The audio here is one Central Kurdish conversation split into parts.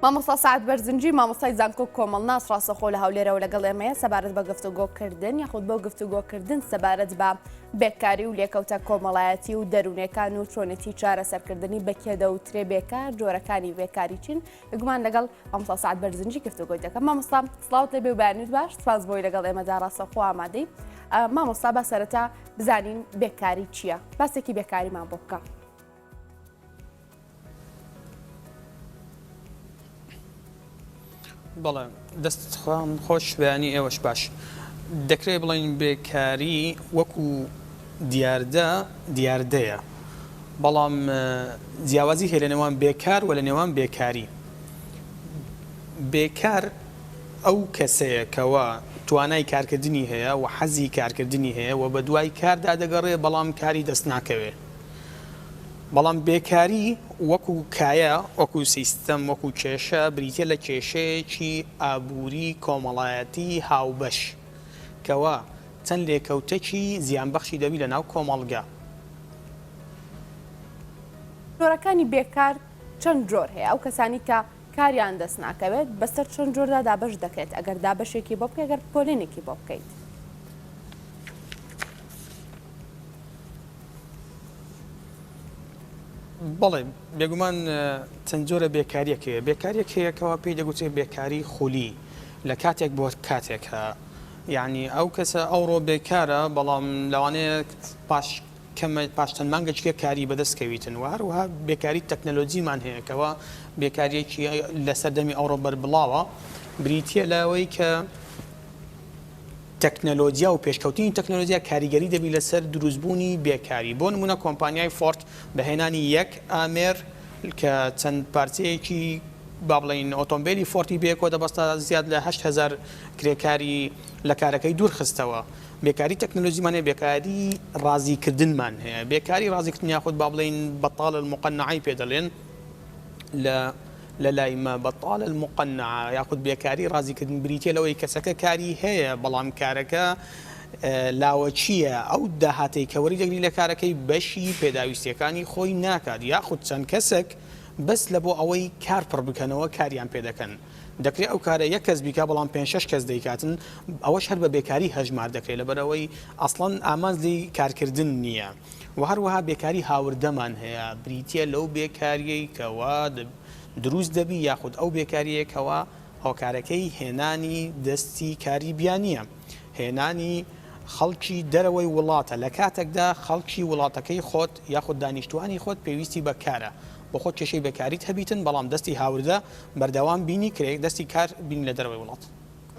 مامۆستا سعد بەرزنجی مامۆستای زانکۆ کۆمەڵناس ڕاستەخۆ لە هەولێرەوە لەگەڵ ئێمەیە سەبارەت بە گفتوگۆکردن یاخود بەو گفتوگۆکردن سەبارەت بە بێکاری و لێکەوتە کۆمەڵایەتی و دەروونیەکان و چۆنێتی چارەسەرکردنی بەکێدەوترێ بێکار جۆرەکانی بێکاری چین گومان لەگەڵ مامۆستا سعد بەرزنجی گفتوگۆی دەکەم. مامۆستا سڵاوت لێبێ و بەیانیت باش سپاس بۆی لەگەڵ ئێمەدا ڕاستەخۆ ئامادەی. مامۆستا بە سەرەتا بزانین بێکاری چییە؟ باسێکی بێکاریمان بۆ بکە. بەڵێ دەستخوان خۆش بەیانی ئێوەش باش دەکرێت بڵین بێکاری وەکو دیاردەیە بەڵام جیاوازی هەیە لە نێوان بێکار و لە نێوان بێکاری. بێکار ئەو کەسەیە کەوە توانای کارکردنی هەیە و حەزی کارکردنی هەیە و بە دوای کاردا دەگەڕێ بەڵام کاری دەست ناکەوێ. بەڵام بێکاری وەکو کایە وەکو سیستەم وەکو کێشە بریتە لە کێشەیەکی ئابووری کۆمەڵایەتی هاوبەش کەوە چەند لێکەوتەکی زیانبەخشی دەبی لە ناو کۆمەڵگا. جۆرەکانی بێکار چەند جۆر هەیە ئەو کەسانی کە کاریان دەست ناکەوێت بەسەر چەند جۆردا دابەش دەکرێت ئەگەر دابەشێکی بۆ بکەیت ئەگەر پۆلێنێکی بۆ بکەیت. بەڵێ بێگومان چەند جۆرە بێکاریەکەیە بێکاریەک هەیەکەوە پێی دەگوترێت بێکاری خولی لە کاتێک بۆ کاتێکە یعنی ئەو کەسە ئەوڕۆ بێکارە بەڵام لەوانەیە پاش چەند مانگەچکە کاری بەدەستکەویتن و هەروەها بێکاری تەکنەلۆجیمان هەیەکەوە بێکاریەکی لەسەر دەمی ئەوڕۆ بەربڵاوە بریتە لەوەی کە تەکنەلۆجیا و پێشکەوتنی تەکنەلۆجیا کاریگەری دەبی لەسەر دروستبوونی بێکاری. بۆ نمونە کۆمپانیای فۆرت بەهێنانی یەک ئامێر کە چەند پارچەیەکی با بڵین ئۆتۆمبیلی فۆرتی بێکۆ دەبەستە زیاد لە 8,000 کرێکاری لە کارەکەی دوور خستەوە. بێکاری تەکنەلۆژیمانەیە بێکاری ڕازیکردنمان هەیە بێکاری ڕازیکردن یاخود با بڵین بەتاڵ المقەنعی پێ دەڵێن لە لای مە بەتاڵ المقەنعە یاخود بێکاری ڕازیکردن بریتە لەوەی کەسەکە کاری هەیە بەڵام کارەکە لاوەچیە ئەو داهاتەی کە وەریدەگری لە کارەکەی بەشی پێداویستیەکانی خۆی ناکات یاخود چەند کەسێک بەس لە بۆ ئەوەی کار پڕ بکەنەوە کاریان پێ دەکەن. دەکرێت ئەو کارە یەک کەس بیکە بەڵام 5-6 کەس دەیکاتن ئەوەش هەر بە بێکاری هەژمار دەکرێت لەبەرەوەی ئەسڵەن ئامانزی کارکردن نییە. و هەروەها بێکاری هاوردەمان هەیە بریتە لەو بێکاریەی کەوا دروست دەبی یاخود ئەو بێکاریەکەوە هۆکارەکەی هێنانی دەستی کاری بیانیە هێنانی خەڵکی دەرەوەی وڵاتە لە کاتێکدا خەڵکی وڵاتەکەی خۆت یاخود دانیشتوانی خۆت پێویستی بەکارە بۆ خۆت کێشەی بەکاریت هەبیتن بەڵام دەستی هاوردە بەردەوام بینی کرێک دەستی کار بینی لە دەرەوەی وڵات.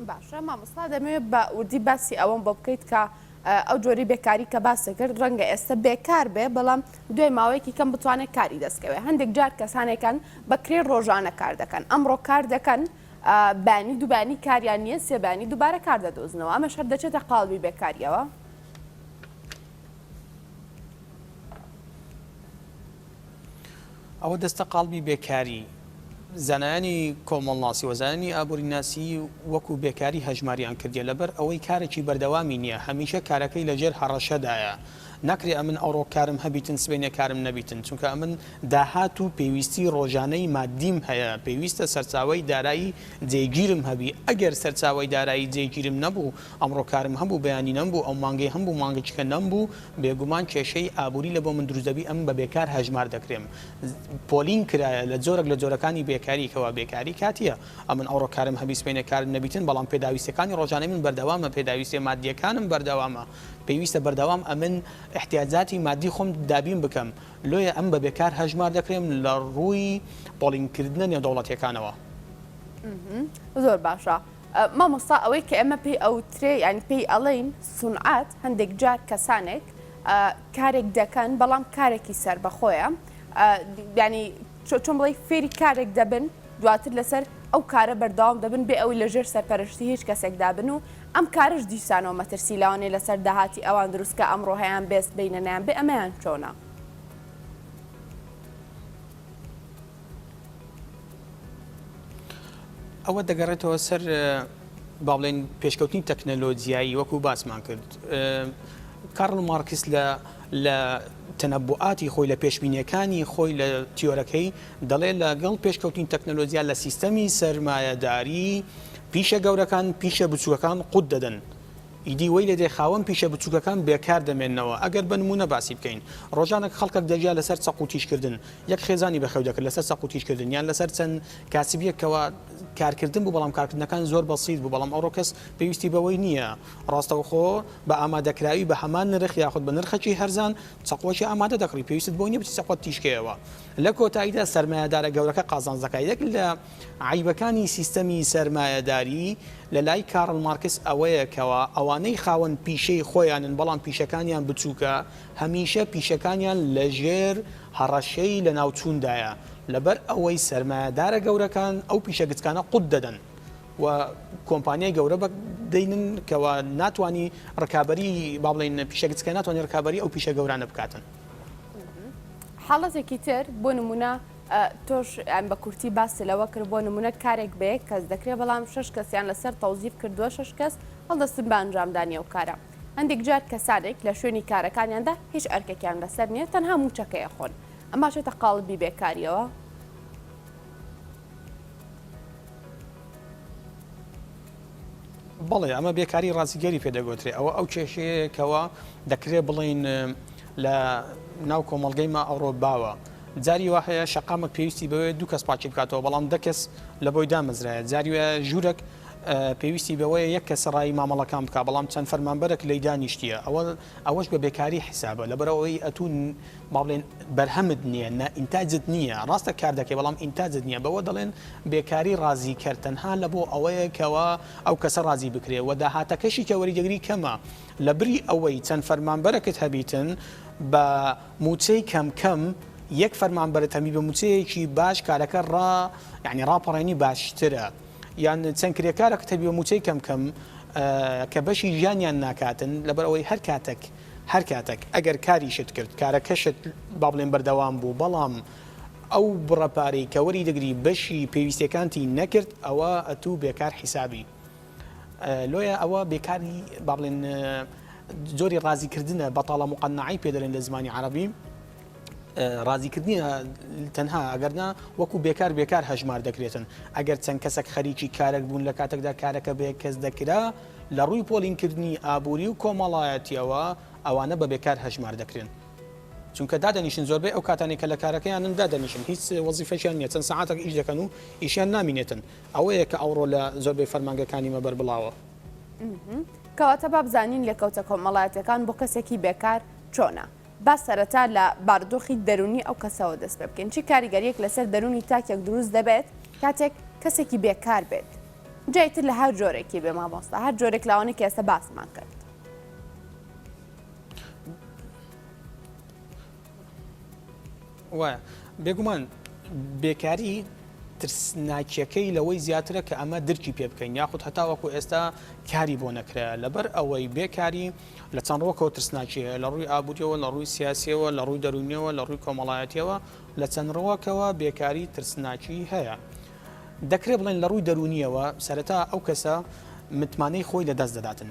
باشە مامۆستا دەمەوێت بە وردی باسی ئەوەم بۆ بکەیت کە ئەو جۆری بێکاری کە باس کرد ڕەنگە ئێستا بێکار بێ بەڵام دوای ماوەیەکی کەم بتوانێت کاری دەستکەوێت. هەندێک جار کەسانێکن بەکرێ ڕۆژانە کار دەکەن ئەمڕۆ کار دەکەن بانی دووبانی کاریان نییە سێبانی دووبارە کار دەدۆزنەوە ئەمەش هەر دەچێتە قاڵبی بێکاریەوە. ئەوە دەستە قاڵبی بێکاری زانایانی کۆمەڵناسی وەزانانی ئابووری ناسی وەکو بێکاری هەژماریان کردیە لەبەر ئەوەی کارێکی بەردەوامی نییە هەمیشە کارەکەی لەژێر هەڕەشەدایە ناکرێ ئەمن ئەوڕۆ کارم هەبیتن سبێنێ کارم نەبیتن چونکە ئەمن داهات و پێویستی ڕۆژانەی مادیم هەیە پێویستە سەرچاوی دارایی جێگیرم هەبی ئەگەر سەرچاوی دارایی جێگیرم نەبوو ئەمڕۆ کارم هەبوو بەیانی نەمبوو ئەو مانگەی هەمبوو مانگەچکە نەمبوو بێگومان کێشەی ئابووری لە بۆ من دروست دەبی ئەم بە بێکار هەژمار دەکرێم. پۆلین کرایە لە جۆرەك لە جۆرەکانی بێکاری کەوا بێکاری کاتیە ئەمن ئەوڕۆ کارم هەبی سبێنێ کارم نەبیتن بەڵام پێداویستەکانی ڕۆژانەی من بەردەوامە پێداویستی مادیەکانم بەردەوامە پێویستە بەردەوام ئەمن احتیاجاتی مادی خۆم دابین بکەم لۆیە ئەم بە بێکار هەژمار دەکرێم لە ڕووی پۆلینکردنە نێودەوڵەتیەکانەوە. زۆر باشە مامۆستا ئەوەی کە ئێمە پێی ئەوترێ ینی پێی ئەڵێین سونعات هەندێک جار کەسانێک کارێک دەکەن بەڵام کارێکی سەر بەخۆیە ینی چۆن بڵێ فێری کارێک دەبن دواتر لەسەر ئەو کارە بەردەوام دەبن بێ ئەوی لەژێر سەرپەرشتی هیچ کەسێک دابن و ئەم کارش دیسانەوە مەترسی لاوانێ لەسەر داهاتی ئەوان دروستکە ئەمڕۆ هەیان بێست بینەنیان بێ ئەمەیان چۆنە؟ ئەوە دەگەڕێتەوە سەر با بڵێن پێشکەوتنی تەکنەلۆجیایی وەکو باسمان کرد کارل مارکس لە تەنەبوعاتی خۆی لە پێشبینیەکانی خۆی لە تیۆرەکەی دەڵێ لەگەڵ پێشکەوتین تەکنۆلۆژیا لە سیستەمی سەرمایەداری پیشە گەورەکان پیشە بچووکەکان قوت دەدەن. ئیدی وەی لە دێخاوەن پیشە بچووکەکان بێکار دەمێننەوە. ئەگەر بە نمونە باسی بکەین ڕۆژانێک خەڵکێک دەژیا لەسەر چەق و تیشکردن، یەک خێزانی بەخێو دەکرد لەسەر چەق و تیشکردن یان لەسەر چەند کاسبیەکەوە کارکردن بوو، بەڵام کارکردنەکان زۆر بەسیط بوو، بەڵام ئەوڕۆ کەس پێویستی بەوەی نییە ڕاستەوخۆ بە ئامادەکراوی بە هەمان نرخ یاخود بە نرخەکی هەرزان چەقۆشی ئامادە دەکڕی، پێویست بۆ نیە بچی چەقۆت تیشکەوە. لە کۆتاییدا سەرمایەدارە گەورەکە قازانجەکە یەک لە عیبەکانی سیستەمی سەرمایەداری لە لای کارل مارکس ئەوەیەکەوە ئەوانەی خاوەن پیشەی خۆیانن بەڵام پیشەکانیان بچووکە هەمیشە پیشەکانیان لە ژێر هەڕەشەی لە ناوچووندایە، لەبەر ئەوەی سەرمایەدارە گەورەکان ئەو پیشەگچکانە قوت دەدەن و کۆمپانیای گەورە دەینن کەەوە ناتوانانی ڕکابی با بڵین پیشەگچکە ناتوانانی ڕکابی ئەو پیشە گەورانە بکاتن. حاڵەتێکی تر بۆ نمونە تۆش بە کورتی باسی لەوە کرد بۆ نمونە کارێک بێ کەس دەکرێت بەڵام 6 کەسیان لەسەر تەوزیف کردووە 6 کەس هەڵدەستن بە ئەنجامدانی ئەو کارە. هەندێک جار کەسانێک لە شوێنی کارەکانیاندا هیچ ئەرکێکیان لەسەر نییە تەنها موچەکەیە خۆن، ئەمە چێتە قاڵبی بێکاریەوە. بەڵێ ئەمە بێکاری ڕاستیگەری پێدەگوترێ ئەوە ئەو کێشەیەکەوە دەکرێت بڵین لە ناو کۆمەڵگەی ما ئەوڕۆ باوە. جاری وا هەیە شەقامك پێویستی بەوێ دوو کەس پاچی بکاتەوە بەڵام دە کەس لە بۆی دامەزرایە. جاری ژوورێک پێویستی بەوەیە یەک کەس ڕای مامەڵەکان بکە بەڵام چەند فەرمانبەرێک لەی دانیشتیە ئەوەش بە بێکاری حیسابە لەبەرەوەی ئەتون با بڵێن بەرهەمت نییە ئینتاجت نییە ڕاستە کار دەکەی بەڵام ئینتاجت نییە بەوە دەڵێن بێکاری ڕازی کرد تەنها لە بۆ ئەوەیەکەوە ئەو کەسە ڕازی بکرێ و داهاتەکەشی کە وەریدەگری کەمە لە بری ئەوەی چەند فەرمانبەرەکەت هەبیتن بە موچەی کەم یەک فەرمانبەرت هەمی بە موچەیەکی باش کارەکە یعنی ڕاپەڕێنی باشترە یان چەند کرێکارێک تەبی بە موچەی کەم کە بەشی ژیانیان ناکاتن لەبەر ئەوەی هەر کاتێک ئەگەر کاریشت کرد کارەکەشت با بڵێن بەردەوام بوو بەڵام ئەو بڕەپارەی کە وەری دەگری بەشی پێویستەکانتی نەکرد ئەوە ئەتوو بێکار حیسابی لۆیە ئەوە بێکاری با بڵێن زۆری ڕازیکردنە بەتاڵە مقەنعی پێدەڵێن لە زمانی عەرەبی ڕازیکردنی تەنها ئەگەرنا وەکو بێکار هەژمار دەکرێتن ئەگەر چەند کەسێک خەریکی کارێک بوون لە کاتێکدا کارەکە بێ کەس دەکرا لە ڕووی پۆلینکردنی ئابووری و کۆمەڵایەتیەوە ئەوانە بە بێکار هەژمار دەکرێن چونکە دادەنیشن زۆربەی ئەو کاتانی کە لە کارەکەیانن دادەنیشن هیچ وەزیفەشیان نیە چەند سەعاتێک ئیش دەکەن و ئیشیان نامینێتن ئەوەیە کە ئەوڕۆ لە زۆربەی فەرمانگەکانی مەبەر بڵاوە کەواتە با بزانین لێکەوتە کۆمەڵایەتەکان بۆ کەسێکی بێکار چۆنە با سەرەتا لە باردۆخی دەرونی ئەو کەسەوە دەست پێ بکەین چی کاریگەریەک لەسەر دەرونی تاکێک دروست دەبێت کاتێک کەسێکی بێکار بێت جایتر لە هەر جۆرێکی بێ مامۆستا هەر جۆرێک لاوانێک کە ئێستا باسمان کرد وایە بێگومان بێکاری ترسناکیەکەی لەوەی زیاترە کە ئەمە درکی پێ بکەین یاخود هەتاوەکو ئێستا کاری بۆ نەکرا لەبەر ئەوەی بێکاری لە چەند ڕۆکەوە ترسناکیە لە ڕووی ئابوووریەوە لە ڕووی سیاسیەوە لە ڕووی دەرونیەوە لە ڕووی کۆمەڵایەتیەوە لە چەند ڕۆکەوە بێکاری ترسناکی هەیە دەکرێت بڵێن لە ڕووی دەرونیەوە سەرەتا ئەو کەسە متمانەی خۆی لە دەست دەداتن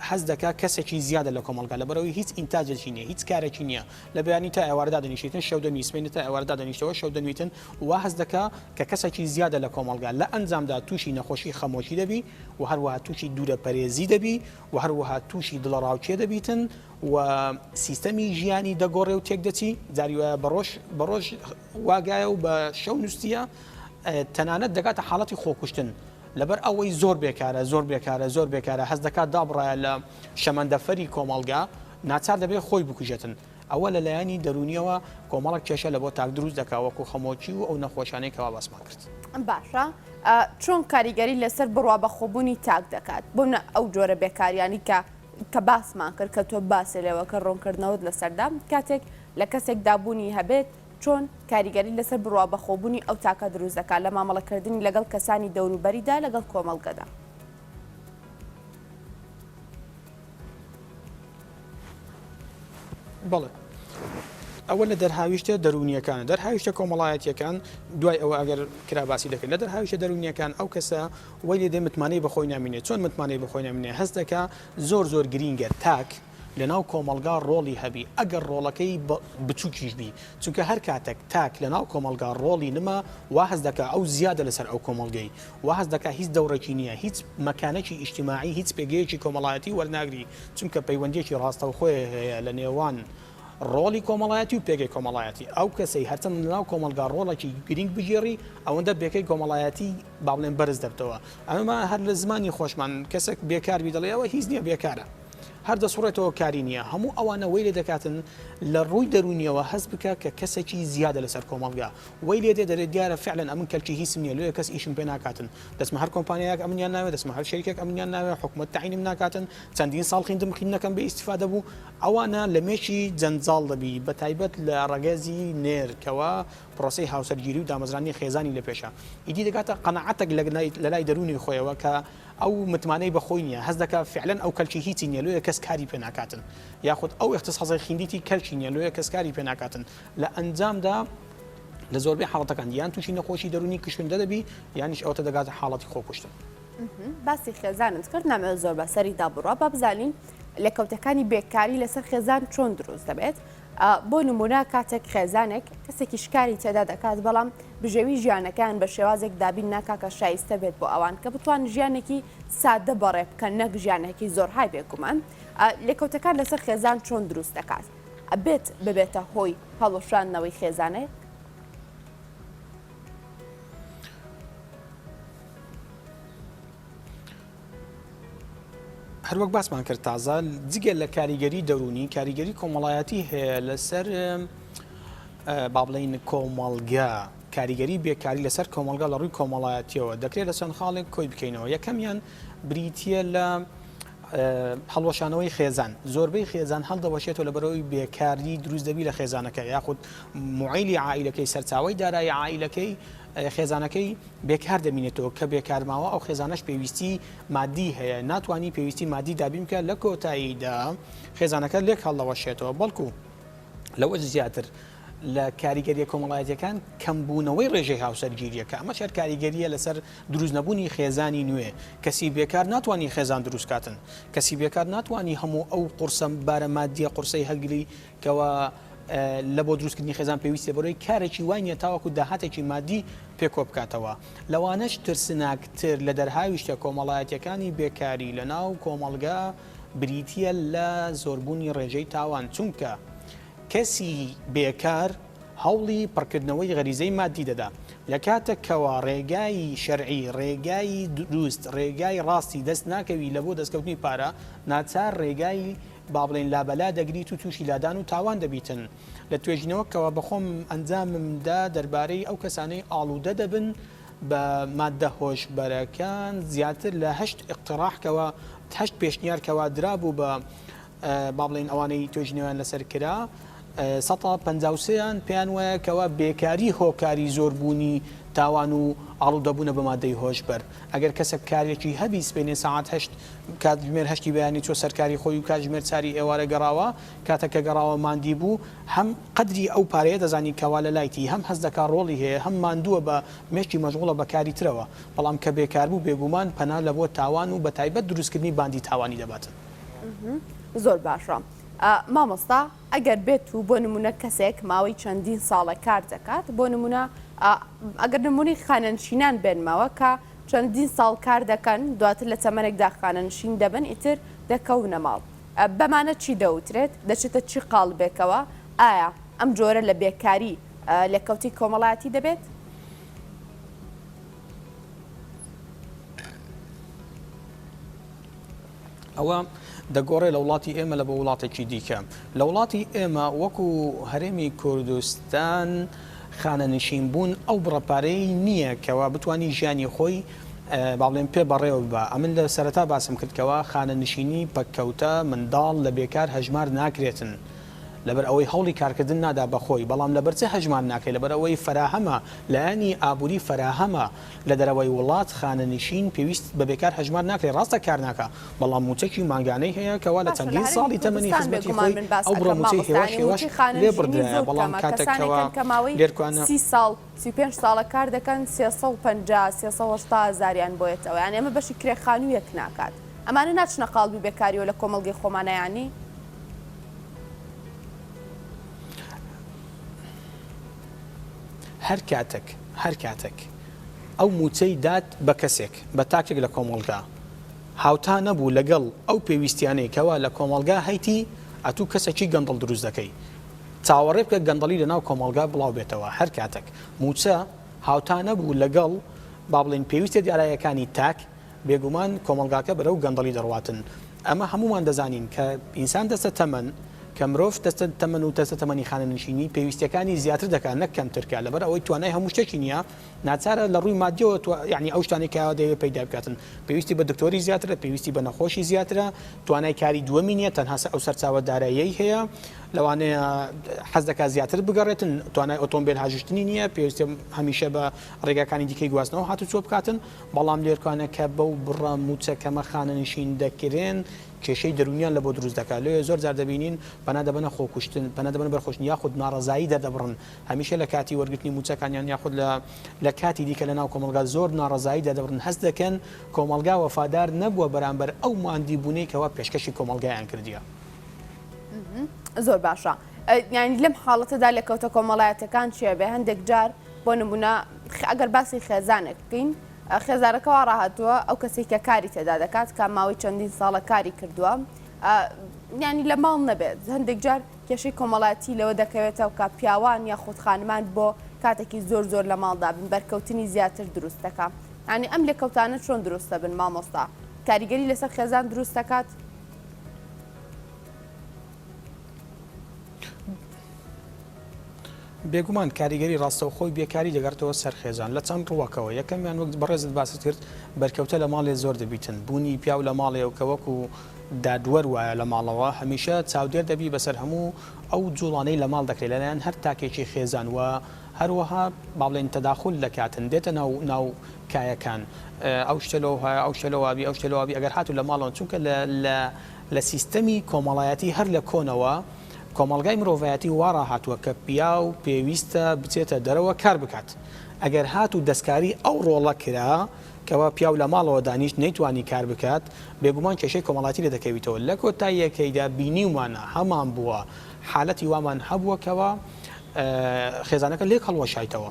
حەز دەکات کەسێکی زیادە لە کۆمەڵگا لەبەرەوەی هیچ ئینتاجێکی نییە هیچ کارێکی نییە لە بەیانی تا ئێوارەدا دەنیشتن شەو دەنویسمێن تا ئێوارەدا دەنیشتەوە شەو دەنویتن و حەز دەکات کە کەسێکی زیادە لە کۆمەڵگا لە ئەنجامدا تووشی نەخۆشی خەمۆشی دەبی و هەروەها تووشی دوورە پەرێزی دەبی و هەروەها تووشی دڵەڕاوچێ دەبیتن و سیستەمی ژیانی دەگۆڕێ و تێک دەچی جاریوە بەڕۆژ واگایە و بە شەو نووسە تەنانەت دەکاتە حاڵەتی خۆکوشتن لەبەر ئەوەی زۆر بێکارە هەز دەکات دابڕایە لە شەمەندەفەری کۆمەڵگا ناچار دەبێت خۆی بکوژێتن ئەوە لەلایەنی دەرونیەوە کۆمەڵک کێشە لە بۆ تاک دروست دەکا وەکو خەمۆکی و ئەو نەخۆشانەی کەوا باسمان کرد باشە چۆن کاریگەری لەسەر بڕوا بەخۆبوونی تاک دەکات بۆنە ئەو جۆرە بێکاریانی کە باسمان کرد کە تۆ باسی لەوە کە ڕوونکردنەوەت لەسەردام کاتێک لە کەسێک دابوونی هەبێت چۆن کاریگەری لەسەر بڕوا بەخۆبوونی ئەو تاکە دروست دەکات لە مامەڵەکردنی لەگەڵ کەسانی دەوروبەریدا لەگەڵ کۆمەڵگەدا بەڵێ ئەوە لە دەرهاویشتە دەرونیەکانە دەرهاویشتە کۆمەڵایەتیەکان دوای ئەوە ئەگەر کراواسی دەکەن لە دەرهاویشتە دەرونیەکان ئەو کەسە وەی لێ دێ متمانەی بەخۆی نامینێت چۆن متمانەی بەخۆی نامینێ هەست دەکا زۆر گرینگە تاک لەناو کۆمەلگا ڕۆڵی هەبی ئەگەر ڕۆڵەکەی بچووکیش بی چونکە هەر کاتێک تاک لەناو کۆمەلگا ڕۆڵی نما وا هەز دەکە ئەو زیادە لەسەر ئەو کۆمەلگەی وا هەز دەکە هیچ دەورەکی نییە هیچ مەکانێکی ئیجتیماعی هیچ پێگەیەکی کۆمەڵایەتی وەرناگری چونکە پەیوەندێکی ڕاستەوخۆی هەیە لە نێوان ڕۆڵی کۆمەڵایەتی و پێگەی کۆمەڵایەتی ئەو کەسەی هەرچەند لەناو کۆمەلگا ڕۆڵێکی گرنگ بژێڕی ئەوەندە بێکەی کۆمەڵایەتی با بڵێن بەرز دەبتەوە ئەمە هەر لە زمانی خۆشمان کەسێک بێکار بی دەڵێەوە هیچ نییە بێکارە هەر دەسوڕێتەوە کاری نییە هەموو ئەوانە وەی لێ دەکاتن لە ڕووی دەرونیەوە هەست بکە کە کەسێکی زیادە لەسەر کۆمەلگا وەی لێ دەرێت دیارە فعلەن ئەمن کەلکی هیچم نییە لێ کەس ئیشم پێ ناکاتن دەسمە هەر کۆمپانیایەک ئەمنیان ناوێت دەسمە هەر شەریکێک ئەمنیان ناوێت حکومەت تعینم ناکاتن چەندین ساڵ خوێندم خوێندنەکەم بە ئیستیفادە بوو ئەوانە لە مێشی جەنجاڵ دەبی بە تایبەت لە ڕەگەزی نێرکەوە پرۆسی هاوسەرگیری و دامەزرانی خێزانی لە پێشە ئیدی دەکاتە قەنەعەتێک لە لای دەرونی خۆیەوە کە ئەو متمانەی بەخۆی نییە هەست دەکات فعلەن ئەو کەلکی هیچی نییە لێ کەس کاری پێ ناکاتن یاخود ئەو اختصاصی خوێندیتی کەلکی نییە لێ کەس کاری پێ ناکاتن لە ئەنجامدا لە زۆربەی حاڵەتەکان یان تووشی نەخۆشی دەرونی کشوندە دەبی یانیش ئەوتە دەگاتە حاڵەتی خۆکوشتن باسی خێزانت کرد نامەوێت زۆر بەسەری دابڕە با بزانین لە کەوتەکانی بێکاری لەسەر خێزان چۆن دروست دەبێت بۆ نمونە کاتێک خێزانێک کەسێکی شکاری تێدا دەکات بەڵام بژێوی ژیانەکان بە شێوازێک دابین ناکاکە شایستە بێت بۆ ئەوان کە بتوان ژیانێکی سادە بەڕێ بکەن نەک ژیانێکی زۆرهای بێگومان لێکەوتەکان لەسەر خێزان چۆن دروست دەکات ئەبێت ببێتە هۆی هەڵۆشانەوەی خێزانێک هەروەک باسمان کرد تازە جگەل لە کاریگەری دەرونی کاریگەری کۆمەڵایەتی هەیە لەسەر با بڵێن کۆمەڵگا کاریگەری بێکاری لەسەر کۆمەلگا لە ڕووی کۆمەڵایەتیەوە دەکرێت لە چەند خاڵێک کۆی بکەینەوە یەکەمیان بریتە لە هەڵوەشانەوەی خێزان زۆربەی خێزان هەڵدەوەشێتەوە لە بەرەوەی بێکاری دروست دەبی لە خێزانەکە یاخود معیلی عائیلەکەی سەرچاوی دارایی عائیلەکەی خێزانەکەی بێکار دەبینێتەوە کە بێکارماوە ئەو خێزانش پێویستی مادی هەیە ناتوانانی پێویستی مادی دابین بکە لە کۆتاییدا خێزانەکە لێک هەڵدەوەشێتەوە بەڵکو لەوە زیاتر لە کاریگەریە کۆمەڵایەتەکان کەمبوونەوەی ڕێژەی هاوسەرگیریەکە ئەمە شەر کاریگەریە لەسەر دروست نەبوونی خێزانی نوێ کەسی بێکار ناتوانانی خێزان دروستکاتن کەسی بێکار ناتوانانی هەموو ئەو قورسە بارە مادیە قورسەی هەگری کەەوە لە بۆ دروستکردنی خێزان پێویستە بەرەوەی کارێکی وای نیە تاوەکو داهاتێکی مادی پێکۆ بکاتەوە لەوانەش ترسناکتر لە دەرهاویشتە کۆمەڵایەتەکانی بێکاری لە ناو کۆمەلگا بریتە لە زۆربوونی ڕێژەی تاوان چونکە کەسی بێکار هەوڵی پڕکردنەوەی غەریزەی مادی دەدا لە کاتێکەوە ڕێگای شەرعی ڕێگای دروست ڕێگای ڕاستی دەست ناکەوی لە بۆ دەستکەوتنی پارە ناچار ڕێگای با بڵێن لابەلا دەگریت و تووشی لادان و تاوان دەبیتن لە توێژینەوەکەوە بەخۆم ئەنجاممدا دەربارەی ئەو کەسانەی ئاڵوودە دەبن بە مادە هۆشبەرەکان زیاتر لە 8 اقتراحکەوە 8 پێشنیارکەوە درابوو بە با بڵێن ئەوانەی توێژینەوەیان لەسەر کرا 153یان پێیان وایە کەوا بێکاری هۆکاری زۆربوونی تاوان و ئاڵوودەبوونە بە مادەی هۆشبەر ئەگەر کەسە کارێکی هەبی سپێنێ ساعات 8 کاتژمێر هەشتی بەیانی چۆ سەرکاری خۆی و کاتژمێر چاری ئێوارە گەڕاوە کاتەکە گەڕاوە ماندی بوو هەم قدری ئەو پارەیە دەزانی کەوا لە لایتی هەم هەست دەکا ڕۆڵی هەیە هەم ماندووە بە مێشتی مەشغوڵە بەکاری ترەوە بەڵام کە بێکار بوو بێگومان پەنا لە بۆ تاوان و بە تایبەت دروستکردنی باندی تاوانی دەباتن زۆر باشە مامۆستا ئەگەر بێت و بۆ نمونە کەسێک ماوەی چەندین ساڵە کار دەکات بۆ نمونە ئەگەر نمونی خانەنشینان بێنمەوە کە چەندین ساڵ کار دەکەن دواتر لە چەمەنێکدا خانەنشین دەبن ئیتر دەکەونە ماڵ بەمانە چی دەوترێت دەچێتە چی قاڵبێکەوە ئایا ئەم جۆرە لە بێکاری لە کەوتی کۆمەڵایەتی دەبێت؟ ئەوە دەگۆڕێ لە وڵاتی ئێمە لە بە وڵاتێکی دیکە لە وڵاتی ئێمە وەکو هەرێمی کوردستان خانەنشین بوون ئەو بڕەپارەی نییە کەوا بتوانی ژیانی خۆی با بڵێن پێ بەڕێوە بە ئەمن لە سەرەتا باسم کردکەوە خانەنشینی پەککەوتە منداڵ لە بێکار هەژمار ناکرێتن لەبەر ئەوەی هەوڵی کارکردن نادا بەخۆی بەڵام لەبەرچە هەژمان ناکەی لەبەر ئەوەی فراهەمە لایانی ئابووری فراهەمە لە دەرەوەی وڵات خانەنشین پێویست بە بێکار هەژمار ناکرێت ڕاستە کار ناکە بەڵام موچەکی مانگانەی هەیە کەوا لە چەندین ساڵی تەمەنی خزمەتی خۆی ئەو بڕەموچەی هێواش هێواش لێ بردرایە بەڵام کاتێکەوە لێرکوانە 30 ساڵ 35 ساڵە کار دەکەن 350 380 هزاریان بۆیەتەوە یان ئێمە بەشی کرێخانوویەک ناکات ئەمانە ناچنە قاڵبی بێکاریەوە لە کۆمەڵگەی خۆمانەیانی هەر کاتێک ئەو موچەی دات بە کەسێک بە تاکێک لە کۆمەڵگا هاوتا نەبوو لەگەڵ ئەو پێویستیانەی کەوا لە کۆمەڵگا هەیتی ئەتوو کەسێکی گەندڵ دروست دەکەی چاوەڕێ بکە گەندەڵی لەناو کۆمەڵگا بڵاو بێتەوە هەر کاتێک موچە هاوتا نەبوو لەگەڵ با بڵێن پێویستە دیارایەکانی تاک بێگومان کۆمەڵگاکە بەرەو گەندەڵی دەڕواتن ئەمە هەمومان دەزانین کە ئینسان دەستە تەمەن کە مرۆڤ دەستە تەمەن و دەستە تەمەنی خانەنشینی پێویستەکانی زیاتر دەکات نەک کەمترکە لەبەر ئەوەی توانای هەموو شتێکی نییە ناچارە لە ڕووی مادیەوە یعنی ئەو شتانی کە دەوێت پەیدا بکاتن پێویستی بە دکتۆری زیاترە پێویستی بە نەخۆشی زیاترە توانای کاری دووەمی نیە تەنها ئەو سەرچاوە داراییەی هەیە لەوانەیە حەز دەکات زیاتر بگەڕێتن توانای ئۆتۆمبیل هاژشتنی نییە پێویستە هەمیشە بە ڕێگاکانی دیکەی گواستنەوە هاتوچۆ بکاتن بەڵام لێرکانە کە بەو بڕە موچەکەمە خانەنشین دەکرێن کێشەی دەرونیان لە بۆ دروست دەکات لێ زۆر جار دەبینین بەنا دەبنە خۆکوشتن بەنا دەبنە بەرخۆشتن یاخود ناڕەزایی دەدەبڕن هەمیشە لە کاتی وەرگرتنی موچەکانیان یاخود لە کاتی دیکە لە ناو کۆمەڵگا زۆر ناڕەزایی دەدەبڕن هەست دەکەن کۆمەڵگا وەفادار نەبووە بەرامبەر ئەو ماندیبوونەی کەوا پێشکەشی کۆمەڵگایان کردیە. زۆر باشە یانی لەم حاڵەتەدا لە کەوتە کۆمەڵایەتەکان چیە بێ هەندێک جار بۆ نمونە ئەگەر باسی خێزانێک بکەین خێزارەکەەوە ڕاهاتووە ئەو کەسێک کە کاری تێدا دەکات کە ماوەی چەندین ساڵە کاری کردووە ینی لە ماڵ نەبێت هەندێک جار کێشەی کۆمەڵایەتی لەوە دەکەوێتەوە کە پیاوان یا خودخانمان بۆ کاتێکی زۆر لە ماڵدا بن بەرکەوتنی زیاتر دروست دەکات ینی ئەم لێکەوتانە چۆن دروستە بن مامۆستا کاریگەری لەسەر خێزان دروست دەکات بێگومان کاریگەری ڕاستەوخۆی بێکاری دەگەڕێتەوە سەر خێزان لە چەند ڕوەکەوە یەکەمیان وەک بەڕێزت باست کرد بەرکەوتە لە ماڵێ زۆر دەبیتن بوونی پیاو لە ماڵێ کە وەکو دادوەر وایە لە ماڵەوە هەمیشە چاودێر دەبی بەسەر هەموو ئەو جوڵانەی لە ماڵ دەکرێت لەلایەن هەر تاکێکی خێزان وە هەروەها با بڵێن تەداخل دەکاتن دێتە ناو کایەکان ئەو شتەلەوە هەیە ئەو شتەلەوەبی ئەو شتەلەوەبی ئەگەر هاتو لە ماڵەوە چونکە لە سیستەمی کۆمەڵایەتی هەر لە کۆنەوە کۆمەڵگای مرۆڤایەتی وا ڕاهاتووە کە پیاو پێویستە بچێتە دەرەوە کار بکات ئەگەر هات و دەستکاری ئەو ڕۆڵە کرا کەوا پیاو لە ماڵەوە دانیشت نەیتوانی کار بکات بێگومان کێشەی کۆمەڵاتی لە دەکەویتەوە لە کۆتاییەکەیدا بینیومانە هەمان بووە حالەتی وامان هەبووەکەوە خێزانەکە لێک هەڵوەشایتەوە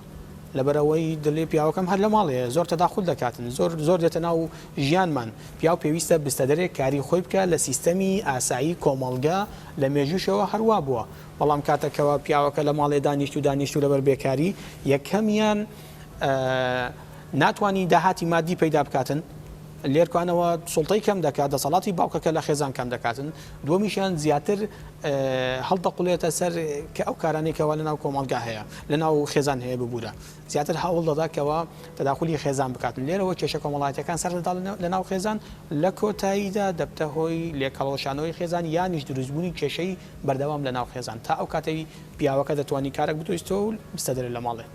لەبەرەوەی دڵێ پیاوەکەم هەر لە ماڵەیە زۆر تەداخل دەکاتن زۆر دێتە ناو ژیانمان پیاو پێویستە بستەدەرێک کاری خۆی بکە لە سیستەمی ئاسایی کۆمەڵگا لە مێژوشەوە هەروە بووە بەڵام کاتێکەوە پیاوەکە لە ماڵێ دانیشت و لەبەر بێکاری یەکەمیان ناتوانی داهاتی مادی پەیدا بکاتن لێرکانەوە سڵتەی کەم دەکات دەسەڵاتی باوکەکە لە خێزان کەم دەکاتن دووەمیشیان زیاتر هەڵدەقولێتە سەر کە ئەو کارانێکەوە لەناو کۆمەڵگا هەیە لەناو خێزان هەیە ببوورە زیاتر هەوڵ دەداکەوە تەداخلی خێزان بکاتن لێرەوە کێشە کۆمەڵایەتەکان سەردەدا لەناو خێزان لە کۆتاییدا دەبتە هۆی لێکەڵۆشانەوەی خێزان یانیش دروستبوونی کێشەی بەردەوام لەناو خێزان تا ئەو کاتەوی پیاوەکە دەتوانی کارێک بتۆیستەوە و بستەدرێت لە ماڵێ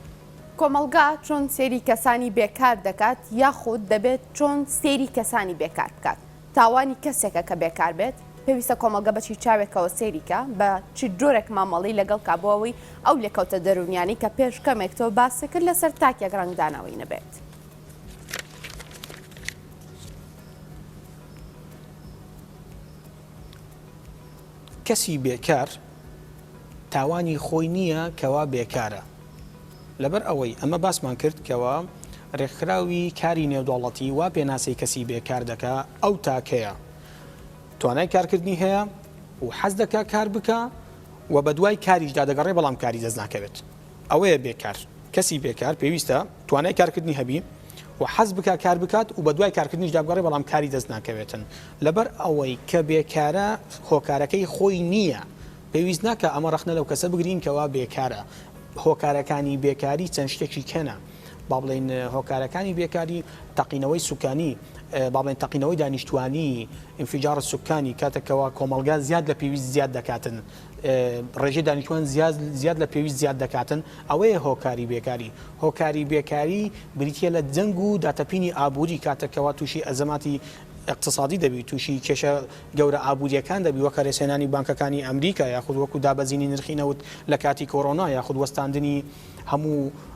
کۆمەڵگا چۆن سێری کەسانی بێکار دەکات یاخود دەبێت چۆن سێری کەسانی بێکار بکات تاوانی کەسێکە کە بێکار بێت پێویستە کۆمەڵگە بەچی چاوێکەوە سێریکە بە چی جۆرێک مامەڵی لەگەڵ کابەوەی ئەو لێکەوتە دەرونیانی کە پێش کەمێکتەوە باسی کرد لەسەر تاکێک ڕنگدانەوەی نەبێت. کەسی بێکار تاوانی خۆی نییە کەوا بێکارە لەبەر ئەوەی ئەمە باسمان کرد کەوە ڕێکخراوی کاری نێودوڵەتی وا پێناسی کەسی بێکار دەکا ئەو تاکەیە توانای کارکردنی هەیە و حەز دەکا کار بکە و بە دوای کاریشدا دەگەڕێ بەڵام کاری دەست ناکەوێت ئەوەیە بێکار کەسی بێکار پێویستە توانای کارکردنی هەبی و حەز بکە کار بکات و بە دوای کارکردنیشدا بگەڕێ بەڵام کاری دەست ناکەوێتن لەبەر ئەوەی کە بێکارە هۆکارەکەی خۆی نییە پێویست ناکە ئەمە ڕەخنە لەو کەسە بگرین کەوا بێکارە هۆکارەکانی بێکاری چەند شتێکی کەنە با بڵێن هۆکارەکانی بێکاری تەقینەوەی سوکانی با بڵێن تەقینەوەی دانیشتوانی ئینفجار سوکانی کاتێکەوە کۆمەڵگا زیاد لە پێویست زیاد دەکاتن ڕێژەی دانیشتوان زیاد لە پێویست زیاد دەکاتن ئەوەیە هۆکاری بێکاری هۆکاری بێکاری بریتە لە جەنگ و داتەپینی ئابووری کاتێکەوە تووشی ئەزەماتی اقتصادی دەبی تووشی کێشە گەورە ئابوووریەکان دەبی وەکە ڕێسێنانی بانکەکانی ئەمریکا یاخود وەکو دابەزینی نرخی نەوت لە کاتی کۆڕۆنا یاخود وەستاندنی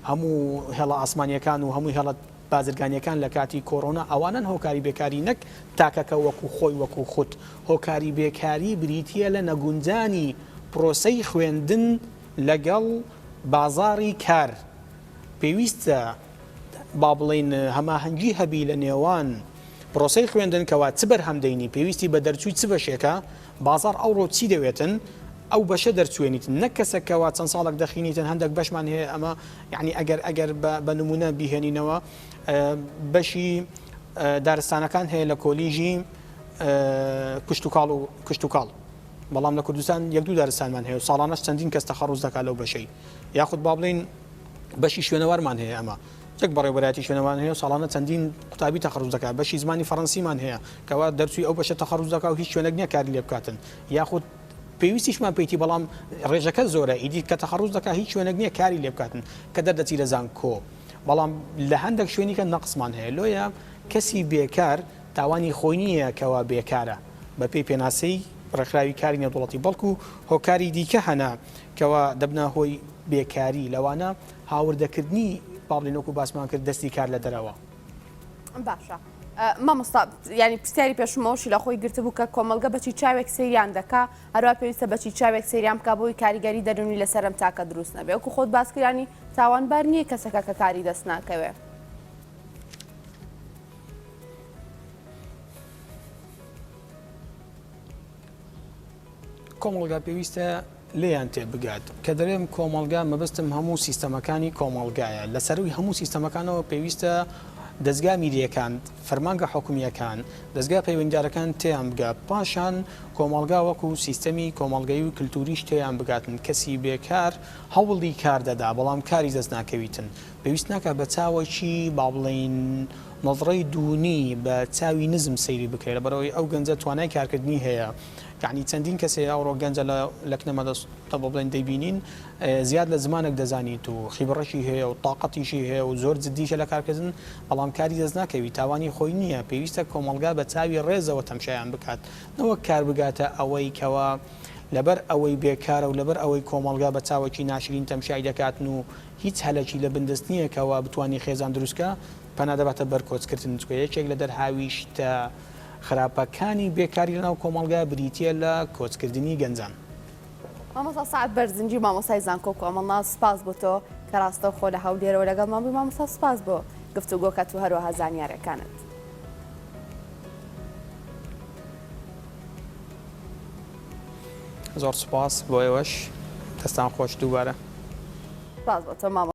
هەموو هێڵە ئاسمانیەکان و هەمووی هێڵە بازرگانیەکان لە کاتی کۆڕۆنا ئەوانن هۆکاری بێکاری نەک تاکەکە وەکو خۆی وەکو خودت هۆکاری بێکاری بریتە لە نەگونجانی پرۆسەی خوێندن لەگەڵ بازاری کار پێویستە با بڵین هەماهەنگی هەبی لە نێوان پرۆسەی خوێندن کەوا چ بەرهەمدەینی پێویستی بە دەرچووی چ بەشێکە بازار ئەوڕۆ چی دەوێتن ئەو بەشە دەرچوێنیتن نەک کەسەکەەوە چەند ساڵێک دەخینیتن هەندێک بەشمان هەیە ئەمە یعنی ئەگەر بە نمونە بیهێنینەوە بەشی دارستانەکان هەیە لە کۆلیژی کشت و کاڵ بەڵام لە کوردستان یەک دوو دارستانمان هەیە و ساڵانەش چەندین کەس تەخەڕوز دەکات لەو بەشەی یاخود با بڵین بەشی شوێنەوارمان هەیە ئەمە یەک بەڕێوەبەتی شوێنەوان هەیە و ساڵانە چەندین قوتابی تەخەڕوز دەکات بەشی زمانی فەڕەنسیمان هەیە کەوا دەرچووی ئەو بەشە تەخەڕوز دەکات و هیچ شوێنێک نییە کاری لێ بکاتن یاخود پێویستیشمان پێیتی بەڵام ڕێژەکە زۆرە ئیدی کە تەخەڕوز دەکات هیچ شوێنێک نییە کاری لێ بکاتن کە دەردەچی لە زانکۆ بەڵام لە هەندێک شوێنی کە نەقسمان هەیە لۆیە کەسی بێکار تاوانی خۆی نییە کەوا بێکارە بە پێی پێناسەی ڕێکخراوی کاری نێودوڵەتی بەڵکو هۆکاری دیکە هەنا کەوا دەبنا هۆی بێکاری لەوانە هاوردەکردنی باڵێنۆک و باسمان کرد دەستی کار لە دەرەوە باشە مامۆستا ینی پرسیاری پێشمەوەشی لە خۆی گرتبوو کە کۆمەلگە بەچی چاوێک سەیریان دەکا هەروە پێویستە بەچی چاوێک سەیریان بکە بۆی کاریگەری دەرونی لەسەرم تاکە دروست نەبێ وەکو خۆت باسکرانی تاوانبار نییە کەسەکە کە کاری دەست ناکەوێ کۆمەڵگا پێویستە لێیان تێ بگات کە دەرێم کۆمەڵگا مەبەستم هەموو سیستەمەکانی کۆمەڵگایە لەسەروی هەموو سیستەمەکانەوە پێویستە دەستگا میریەکان فەرمانگە حکومیەکان دەستگا پەیوەندیدارەکان تێیان بگات پاشان کۆمەڵگا وەکو سیستەمی کۆمەڵگەی و کللتوریش تێیان بگاتن کەسی بێکار هەوڵی کار دەدا بەڵام کاری دەست ناکەویتن پێویست ناکە بە چاوەکی با بڵین نظڕەی دوونی بە چاوی نزم سەیری بکرێت بەرەوەی ئەو گەنجە توانای کارکردنی هەیە یعنی چەندین کەسێ ئەوڕۆ گەنجە لە کنەمەدەستە بە بڵێن دەیبینین زیاد لە زمانێک دەزانیت و خیبڕەشی هەیە و تااقەتیشی هەیە و زۆر جددیشە لە کارکردن بەڵام کاری دەست ناکەوی تاوانی خۆی نییە پێویستە کۆمەڵگا بە چاوی ڕێزەوە تەمشایان بکات نەوەک کار بگاتە ئەوەی کەوا لەبەر ئەوەی بێکارە و لەبەر ئەوەی کۆمەڵگا بە چاوەکی ناشرین تەمشای دەکاتن و هیچ هەلەکی لە بندست نییە کەوا بتوانانی خێزان دروستکە پەنا دەباتە بەر کۆچکردن چکە یەکێک لە دەرهاویشتە خراپەکانی بێکاری لەناو کۆمەڵگا بریتە لە کۆچکردنی گەنجان. مامۆستا سعد بەرزنجی مامۆستای زانکۆ کۆمەڵنا سپاس بۆ تۆ کە ڕاستە خۆ لە هەولێرەوە لەگەڵ مامۆستا مامۆستا سپاس بۆ گفتوگۆکەت و هەروەها زانیاریەکانت. زۆر سپاس بۆ ئێوەش دەستان خۆش دووبارە. سپاس بۆ تۆ مامۆستا.